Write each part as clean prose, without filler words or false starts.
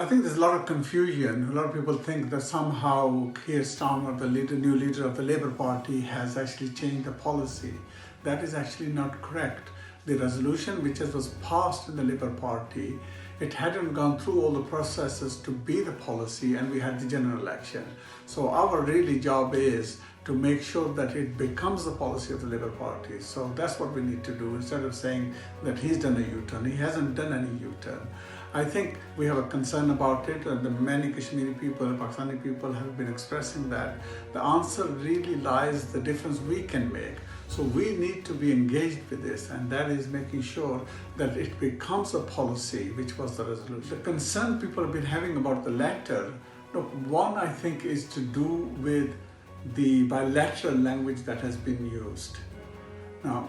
I think there's a lot of confusion. A lot of people think that somehow Keir Starmer, the new leader of the Labour Party, has actually changed the policy. That is actually not correct. The resolution which was passed in the Labour Party, it hadn't gone through all the processes to be the policy, and we had the general election. So our really job is to make sure that it becomes the policy of the Labour Party. So that's what we need to do. Instead of saying that he's done a U-turn, he hasn't done any U-turn. I think we have a concern about it, and the many Kashmiri people, Pakistani people have been expressing that. The answer really lies the difference we can make. So we need to be engaged with this, and that is making sure that it becomes a policy, which was the resolution. The concern people have been having about the letter, look, one I think is to do with the bilateral language that has been used. Now,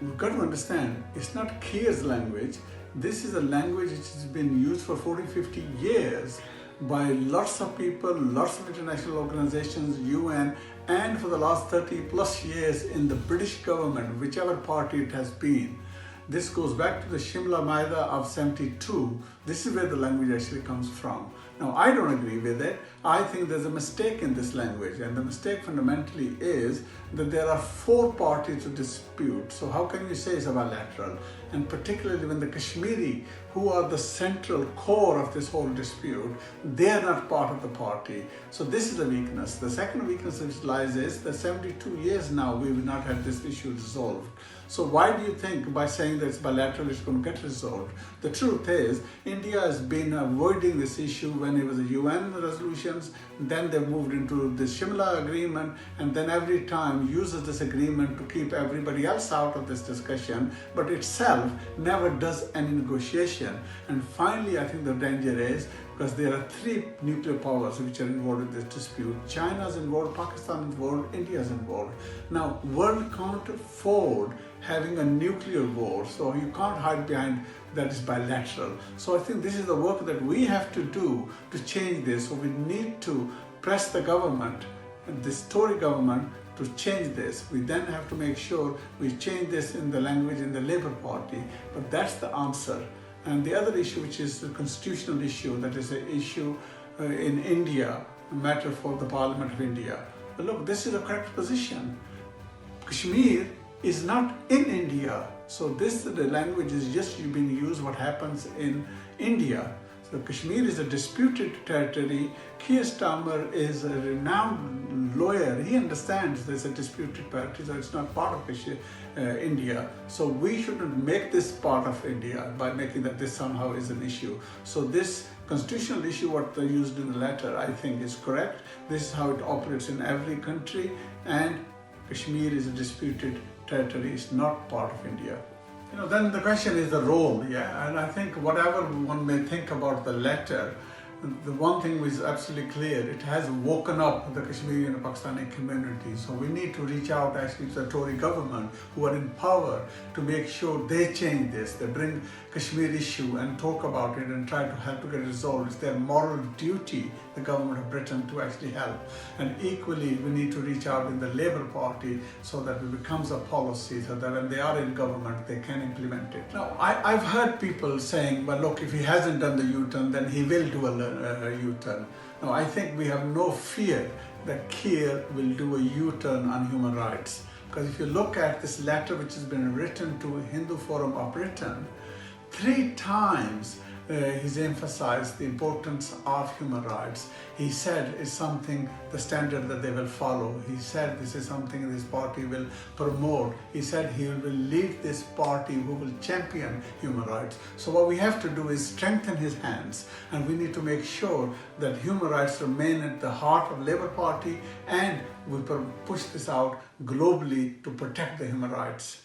we've got to understand, it's not Keir's language. This is a language which has been used for 40-50 years by lots of people, lots of international organizations, UN, and for the last 30 plus years in the British government, whichever party it has been. This goes back to the Shimla Maida of 72. This is where the language actually comes from. Now, I don't agree with it. I think there's a mistake in this language, and the mistake fundamentally is that there are 4 parties to dispute. So how can you say it's a bilateral? And particularly when the Kashmiri, who are the central core of this whole dispute, they are not part of the party. So this is a weakness. The second weakness which lies is that 72 years now we will not have this issue resolved. So why do you think by saying that it's bilateral it's going to get resolved? The truth is, India has been avoiding this issue when it was the UN resolutions, then they moved into the Shimla agreement, and then every time uses this agreement to keep everybody else out of this discussion, but itself never does any negotiation. And finally, I think the danger is, because there are 3 nuclear powers which are involved in this dispute. China is involved, Pakistan is involved, India is involved. Now, world can't afford having a nuclear war, so you can't hide behind that it's bilateral. So I think this is the work that we have to do to change this. So we need to press the government, this Tory government, to change this. We then have to make sure we change this in the language in the Labour Party, but that's the answer. And the other issue, which is the constitutional issue, that is an issue in India, a matter for the Parliament of India. But look, this is the correct position. Kashmir is not in India. So the language is just being used what happens in India. So Kashmir is a disputed territory. Keir Starmer is a renowned lawyer. He understands there's a disputed territory, so it's not part of India. So we shouldn't make this part of India by making that this somehow is an issue. So this constitutional issue, what they used in the letter, I think is correct. This is how it operates in every country, and Kashmir is a disputed territory, it's not part of India. Then the question is the role, and I think whatever one may think about the letter, the one thing is absolutely clear, it has woken up the Kashmiri and Pakistani community. So we need to reach out actually to the Tory government who are in power to make sure they change this. They bring Kashmir issue and talk about it and try to help to get it resolved. It's their moral duty, the government of Britain, to actually help. And equally, we need to reach out in the Labour Party so that it becomes a policy, so that when they are in government, they can implement it. Now, I've heard people saying, well, look, if he hasn't done the U-turn, then he will do a U-turn. Now, I think we have no fear that Keir will do a U-turn on human rights. Because if you look at this letter which has been written to Hindu Forum of Britain, 3 times he's emphasized the importance of human rights. He said it's something, the standard that they will follow. He said this is something this party will promote. He said he will lead this party who will champion human rights. So what we have to do is strengthen his hands, and we need to make sure that human rights remain at the heart of Labour Party, and we push this out globally to protect the human rights.